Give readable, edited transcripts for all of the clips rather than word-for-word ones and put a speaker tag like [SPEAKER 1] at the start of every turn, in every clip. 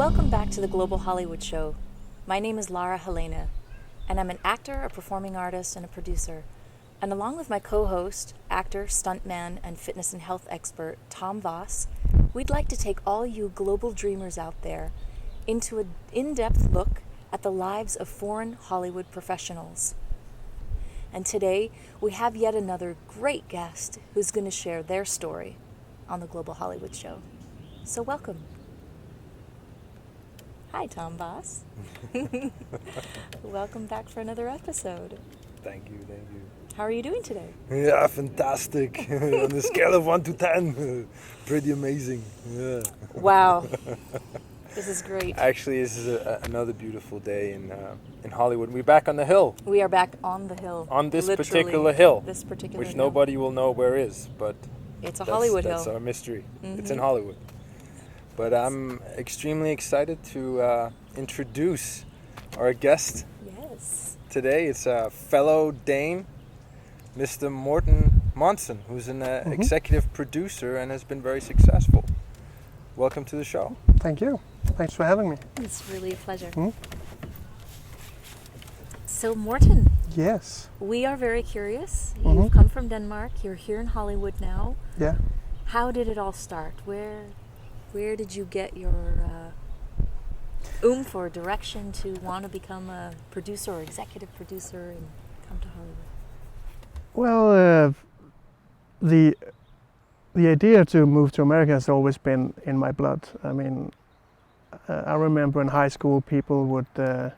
[SPEAKER 1] Welcome back to the Global Hollywood Show. My name is Lara Helena, and I'm an actor, a performing artist, and a producer. And along with my co-host, actor, stuntman, and fitness and health expert, Tomm Voss, we'd like to take all you global dreamers out there into an in-depth look at the lives of foreign Hollywood professionals. And today, we have yet another great guest who's going to share their story on the Global Hollywood Show. So welcome. Hi, Tomm Voss. Welcome back for another episode.
[SPEAKER 2] Thank you.
[SPEAKER 1] How are you doing today?
[SPEAKER 2] Yeah, fantastic. On a scale of 1 to 10, pretty amazing. Yeah.
[SPEAKER 1] Wow. This is great.
[SPEAKER 2] Actually, this is another beautiful day in Hollywood. We're back on the hill.
[SPEAKER 1] We are back on the hill.
[SPEAKER 2] On this
[SPEAKER 1] Literally,
[SPEAKER 2] particular hill.
[SPEAKER 1] This particular
[SPEAKER 2] which
[SPEAKER 1] hill.
[SPEAKER 2] nobody will know where is, but
[SPEAKER 1] it's a Hollywood hill.
[SPEAKER 2] That's our mystery.
[SPEAKER 1] Mm-hmm.
[SPEAKER 2] It's in Hollywood. But I'm extremely excited to introduce our guest.
[SPEAKER 1] Yes.
[SPEAKER 2] Today it's a fellow Dane, Mr. Morten Mansson, who's an executive producer and has been very successful. Welcome to the show.
[SPEAKER 3] Thank you. Thanks for having me.
[SPEAKER 1] It's really a pleasure. So Morten,
[SPEAKER 3] Yes.
[SPEAKER 1] we are very curious. You've come from Denmark. You're here in Hollywood now.
[SPEAKER 3] Yeah.
[SPEAKER 1] How did it all start? Where did you get your oomph or direction to want to become a producer or executive producer and come to Hollywood?
[SPEAKER 3] Well, the idea to move to America has always been in my blood. I mean, I remember in high school people would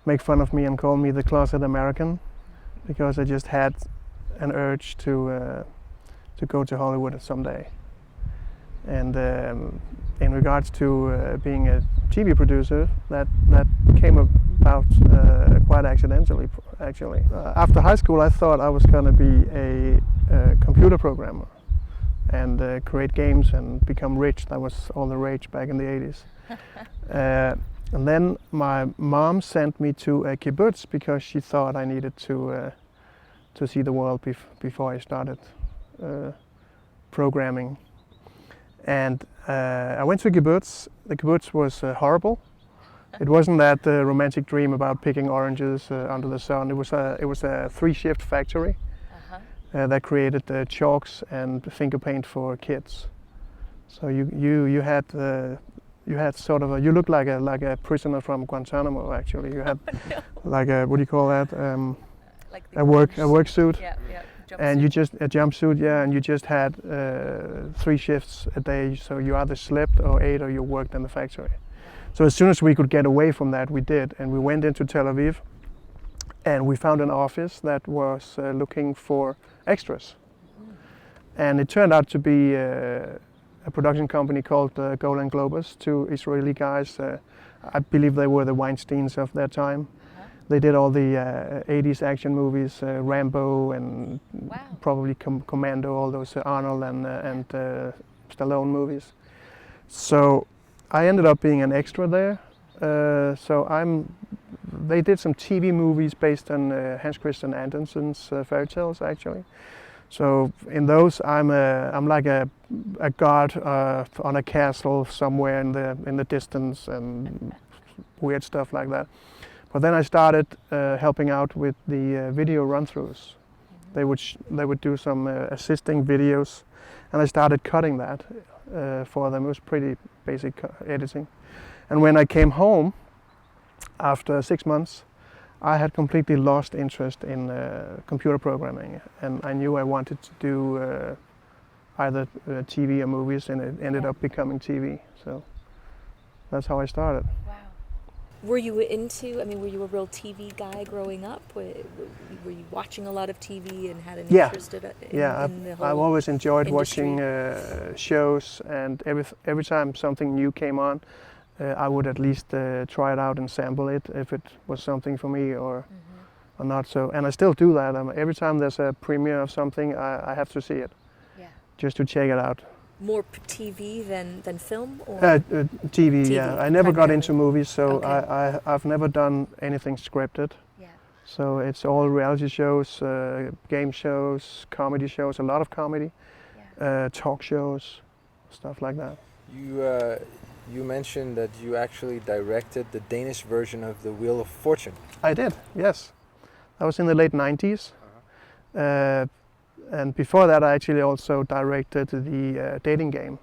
[SPEAKER 3] make fun of me and call me the closet American because I just had an urge to go to Hollywood someday. And in regards to being a TV producer, that came about quite accidentally, actually. After high school, I thought I was going to be a computer programmer and create games and become rich. That was all the rage back in the 80s. And then my mom sent me to a kibbutz because she thought I needed to see the world before I started programming. And I went to a kibbutz. The kibbutz was horrible. It wasn't that romantic dream about picking oranges under the sun. It was a 3-shift factory that created chalks and finger paint for kids. So you had sort of you looked like a prisoner from Guantanamo. Actually, you had like a, what do you call that?
[SPEAKER 1] Like
[SPEAKER 3] a work suit.
[SPEAKER 1] Yeah.
[SPEAKER 3] And you just a jumpsuit, yeah, and you just had 3 shifts a day. So you either slept or ate or you worked in the factory. So as soon as we could get away from that, we did, and we went into Tel Aviv, and we found an office that was looking for extras, and it turned out to be a production company called Golan Globus. 2 Israeli guys. I believe they were the Weinsteins of their time. They did all the 80s action movies, Rambo and probably Commando, all those Arnold and Stallone movies. So I ended up being an extra there. They did some TV movies based on Hans Christian Andersen's fairy tales, actually. So in those, I'm like a guard on a castle somewhere in the distance and weird stuff like that. But then I started helping out with the video run-throughs. They would do some assisting videos, and I started cutting that for them. It was pretty basic editing. And when I came home after 6 months, I had completely lost interest in computer programming, and I knew I wanted to do either TV or movies, and it ended up becoming TV. So that's how I started.
[SPEAKER 1] Wow. Were you a real TV guy growing up? Were you watching a lot of TV and had an interest in the whole
[SPEAKER 3] I've always enjoyed
[SPEAKER 1] industry?
[SPEAKER 3] watching shows, and every time something new came on, I would at least try it out and sample it if it was something for me or not. So, and I still do that. Every time there's a premiere of something, I have to see it, just to check it out.
[SPEAKER 1] More TV than film? Or?
[SPEAKER 3] TV, yeah. I never got
[SPEAKER 1] primarily.
[SPEAKER 3] into movies, so
[SPEAKER 1] Okay.
[SPEAKER 3] I've never done anything scripted.
[SPEAKER 1] Yeah.
[SPEAKER 3] So it's all reality shows, game shows, comedy shows, a lot of comedy, talk shows, stuff like that.
[SPEAKER 2] You mention that you actually directed the Danish version of the Wheel of Fortune.
[SPEAKER 3] I did, yes. That was in the late 90s. And before that, I actually also directed the dating game.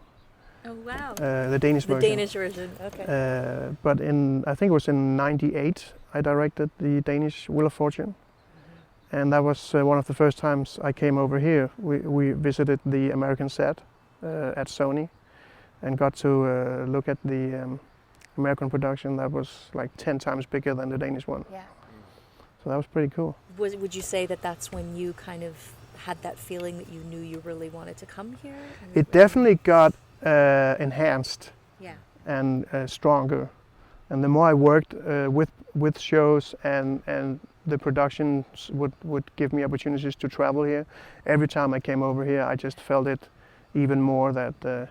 [SPEAKER 1] Oh wow.
[SPEAKER 3] The Danish
[SPEAKER 1] The
[SPEAKER 3] version.
[SPEAKER 1] Danish version. Okay.
[SPEAKER 3] But I think it was in '98, I directed the Danish Wheel of Fortune. And that was one of the first times I came over here. We visited the American set at Sony and got to look at the American production that was like 10 times bigger than the Danish one.
[SPEAKER 1] Yeah.
[SPEAKER 3] So that was pretty cool.
[SPEAKER 1] Would you say that that's when you kind of had that feeling that you knew you really wanted to come here?
[SPEAKER 3] It definitely got enhanced
[SPEAKER 1] Yeah.
[SPEAKER 3] and stronger. And the more I worked with shows and the productions would give me opportunities to travel here. Every time I came over here, I just felt it even more that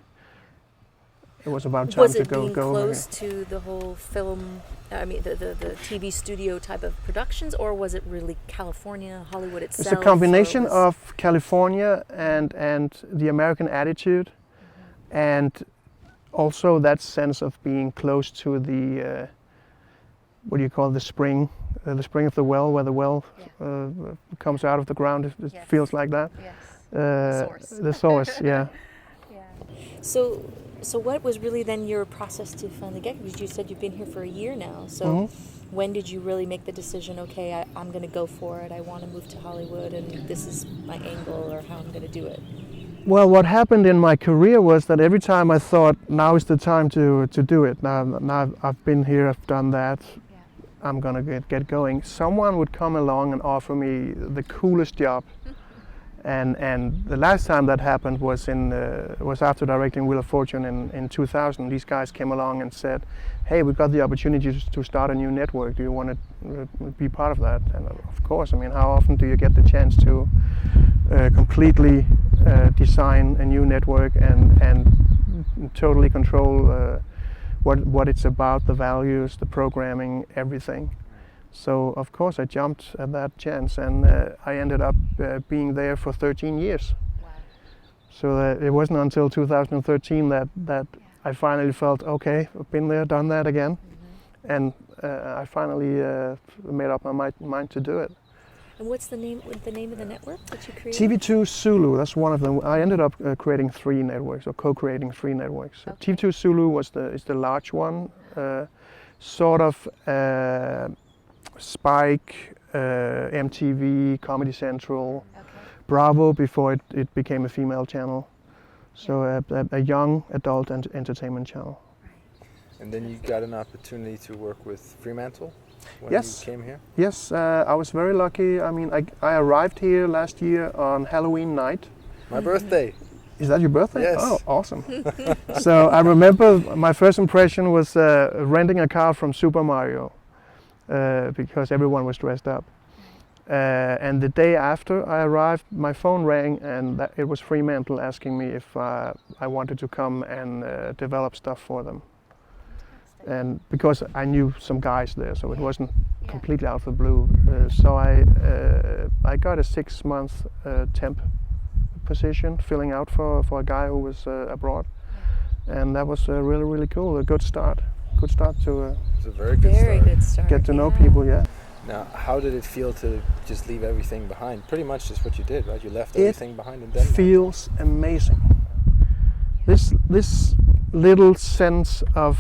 [SPEAKER 3] it was about time
[SPEAKER 1] Was
[SPEAKER 3] to
[SPEAKER 1] it
[SPEAKER 3] go
[SPEAKER 1] being
[SPEAKER 3] over here.
[SPEAKER 1] close to the whole film, I mean the TV studio type of productions, or was it really California, Hollywood itself?
[SPEAKER 3] It's a combination of California and the American attitude, and also that sense of being close to the what do you call it, the spring of the well, where the well comes out of the ground. It
[SPEAKER 1] Yes.
[SPEAKER 3] feels like that.
[SPEAKER 1] Yes.
[SPEAKER 3] The source, yeah.
[SPEAKER 1] So what was really then your process to finally get? Because you said you've been here for a year now. So when did you really make the decision? Okay, I'm going to go for it. I want to move to Hollywood, and this is my angle, or how I'm going to do it.
[SPEAKER 3] Well, what happened in my career was that every time I thought, now is the time to do it. Now I've been here, I've done that.
[SPEAKER 1] Yeah.
[SPEAKER 3] I'm gonna get going. Someone would come along and offer me the coolest job. And the last time that happened was after directing Wheel of Fortune in 2000. These guys came along and said, "Hey, we've got the opportunity to start a new network. Do you want to be part of that?" And of course, I mean, how often do you get the chance to completely design a new network and totally control what it's about, the values, the programming, everything? So of course I jumped at that chance, and I ended up being there for 13 years.
[SPEAKER 1] Wow.
[SPEAKER 3] So it wasn't until 2013 that I finally felt, okay, I've been there, done that again, and I finally made up my mind to do it.
[SPEAKER 1] And what's the name of the network that you created?
[SPEAKER 3] TV2 Zulu, that's one of them. I ended up creating 3 networks, or co-creating 3 networks.
[SPEAKER 1] Okay.
[SPEAKER 3] TV2 Zulu is the large one, sort of Spike, MTV, Comedy Central,
[SPEAKER 1] Okay.
[SPEAKER 3] Bravo before it became a female channel. So a young adult entertainment channel.
[SPEAKER 2] And then you got an opportunity to work with Fremantle when
[SPEAKER 3] Yes.
[SPEAKER 2] you came here?
[SPEAKER 3] Yes, I was very lucky. I mean, I arrived here last year on Halloween night.
[SPEAKER 2] My birthday.
[SPEAKER 3] Is that your birthday?
[SPEAKER 2] Yes.
[SPEAKER 3] Oh, awesome. So I remember my first impression was renting a car from Super Mario because everyone was dressed up. And the day after I arrived, my phone rang, and it was Fremantle asking me if I wanted to come and develop stuff for them. And because I knew some guys there, so it wasn't completely out of the blue. So I got a 6-month temp position, filling out for a guy who was abroad, and that was really, really cool. A good start. Good start to
[SPEAKER 2] It's a very good
[SPEAKER 1] Very
[SPEAKER 2] start.
[SPEAKER 1] good start.
[SPEAKER 3] get to know people. Yeah.
[SPEAKER 2] Now, how did it feel to just leave everything behind? Pretty much just what you did, right? You left everything behind in Denmark.
[SPEAKER 3] Feels amazing. This little sense of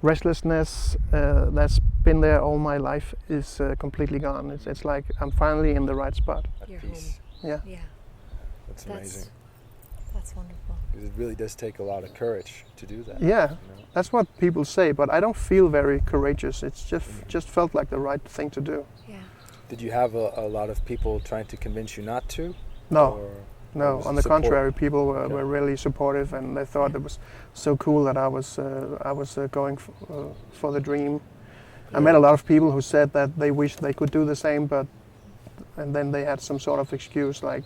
[SPEAKER 3] restlessness that's been there all my life is completely gone. It's like I'm finally in the right spot.
[SPEAKER 2] At
[SPEAKER 1] You're
[SPEAKER 2] peace.
[SPEAKER 3] Yeah.
[SPEAKER 1] Yeah.
[SPEAKER 2] That's amazing.
[SPEAKER 1] That's wonderful.
[SPEAKER 2] Because it really does take a lot of courage to do that.
[SPEAKER 3] Yeah,
[SPEAKER 2] you know?
[SPEAKER 3] that's what people say, but I don't feel very courageous. It's just felt like the right thing to do.
[SPEAKER 1] Yeah.
[SPEAKER 2] Did you have a lot of people trying to convince you not to?
[SPEAKER 3] No,
[SPEAKER 2] Or
[SPEAKER 3] no.
[SPEAKER 2] was
[SPEAKER 3] On
[SPEAKER 2] it
[SPEAKER 3] the
[SPEAKER 2] support?
[SPEAKER 3] contrary, people
[SPEAKER 2] Okay.
[SPEAKER 3] were really supportive, and they thought it was so cool that I was going for the dream. I met a lot of people who said that they wished they could do the same, and then they had some sort of excuse like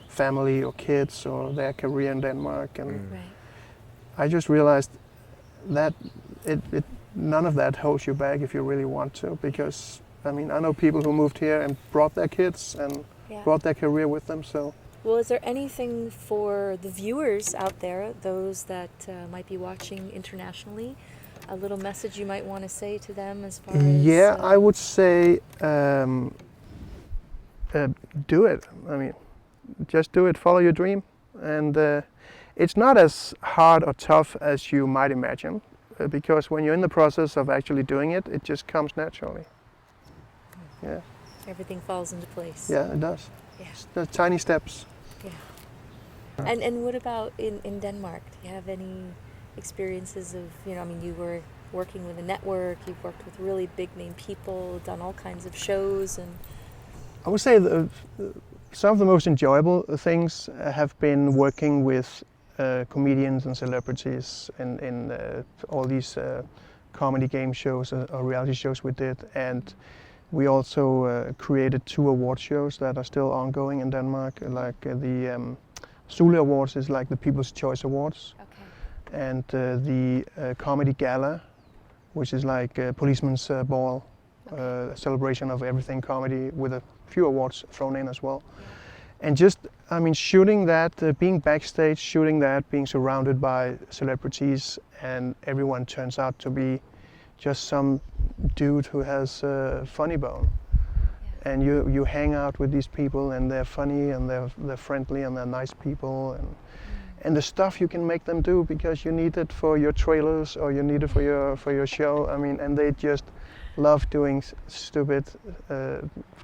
[SPEAKER 3] family or kids or their career in Denmark, and
[SPEAKER 1] Right.
[SPEAKER 3] I just realized that none of that holds you back if you really want to, because I mean I know people who moved here and brought their kids and brought their career with them, so
[SPEAKER 1] Well, is there anything for the viewers out there, those that might be watching internationally, a little message you might want to say to them as far as...
[SPEAKER 3] Yeah, I would say do it. I mean, just do it, follow your dream. And it's not as hard or tough as you might imagine, because when you're in the process of actually doing it, it just comes naturally. Yeah.
[SPEAKER 1] Everything falls into place.
[SPEAKER 3] Yeah, it does.
[SPEAKER 1] Yeah.
[SPEAKER 3] It's the tiny steps.
[SPEAKER 1] Yeah. And what about in Denmark? Do you have any experiences of, I mean, you were working with a network, you've worked with really big name people, done all kinds of shows, and...
[SPEAKER 3] I would say some of the most enjoyable things have been working with comedians and celebrities in all these comedy game shows or reality shows we did. And we also created 2 award shows that are still ongoing in Denmark, like the Zulu Awards is like the People's Choice Awards.
[SPEAKER 1] Okay.
[SPEAKER 3] And the Comedy Gala, which is like a policeman's ball, a celebration of everything comedy with a few awards thrown in as well.
[SPEAKER 1] Yeah.
[SPEAKER 3] And just, I mean, shooting that, being backstage, shooting that, being surrounded by celebrities, and everyone turns out to be just some dude who has a funny bone.
[SPEAKER 1] Yeah.
[SPEAKER 3] And you hang out with these people, and they're funny, and they're friendly, and they're nice people, and the stuff you can make them do because you need it for your trailers or you need it for your show. I mean, and they just love doing stupid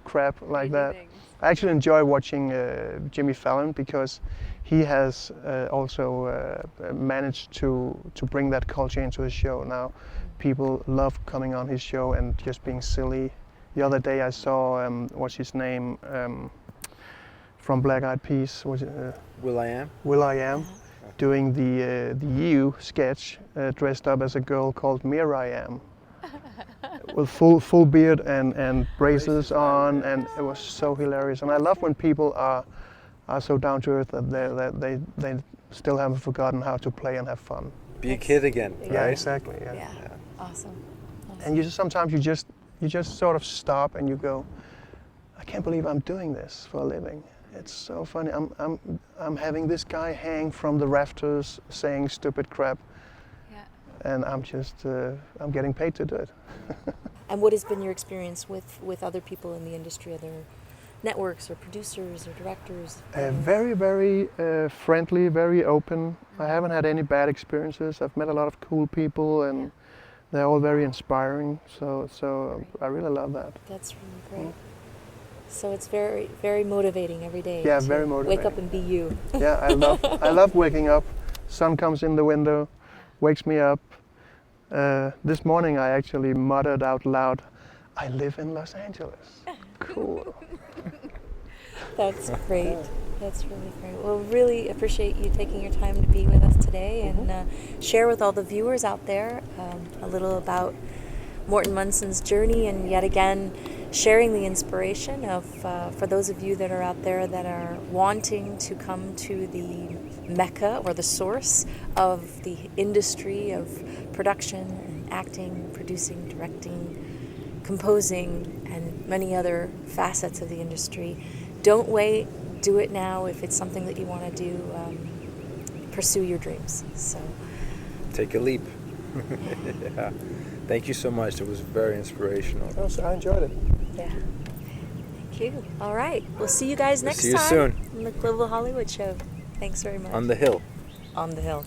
[SPEAKER 3] crap like that. I actually enjoy watching Jimmy Fallon because he has also managed to bring that culture into his show. Now people love coming on his show and just being silly. The other day I saw, what's his name, from Black Eyed Peas,
[SPEAKER 2] Will.i.am?
[SPEAKER 3] Will.i.am, doing the EU sketch dressed up as a girl called Miriam. With full beard and braces on, and it was so hilarious. And I love when people are so down to earth that they still haven't forgotten how to play and have fun.
[SPEAKER 2] Be a kid again.
[SPEAKER 3] Yeah,
[SPEAKER 2] Right?
[SPEAKER 3] exactly. Yeah.
[SPEAKER 1] Yeah. Awesome.
[SPEAKER 3] And sometimes you just sort of stop and you go, I can't believe I'm doing this for a living. It's so funny. I'm having this guy hang from the rafters saying stupid crap. And I'm getting paid to do it.
[SPEAKER 1] And what has been your experience with other people in the industry, other networks or producers or directors?
[SPEAKER 3] Very, very friendly, very open. I haven't had any bad experiences. I've met a lot of cool people, and they're all very inspiring. So I really love that.
[SPEAKER 1] That's really great. So it's very, very motivating every day.
[SPEAKER 3] Yeah,
[SPEAKER 1] to
[SPEAKER 3] very motivating.
[SPEAKER 1] Wake up and be you.
[SPEAKER 3] Yeah, I love waking up. Sun comes in the window, wakes me up. This morning I actually muttered out loud, I live in Los Angeles. Cool.
[SPEAKER 1] That's great. That's really great. Well, really appreciate you taking your time to be with us today and share with all the viewers out there a little about Morten Mansson's journey, and yet again sharing the inspiration of for those of you that are out there that are wanting to come to the mecca or the source of the industry of production and acting, producing, directing, composing, and many other facets of the industry. Don't wait, do it now. If it's something that you want to do, pursue your dreams. So
[SPEAKER 2] Take a leap. Yeah. Thank you so much. It was very inspirational.
[SPEAKER 3] I enjoyed it.
[SPEAKER 1] yeah. Thank you. All right. We'll see you guys next
[SPEAKER 2] see you
[SPEAKER 1] time
[SPEAKER 2] soon.
[SPEAKER 1] on the Global Hollywood Show. Thanks very much.
[SPEAKER 2] On the hill.
[SPEAKER 1] On the hill.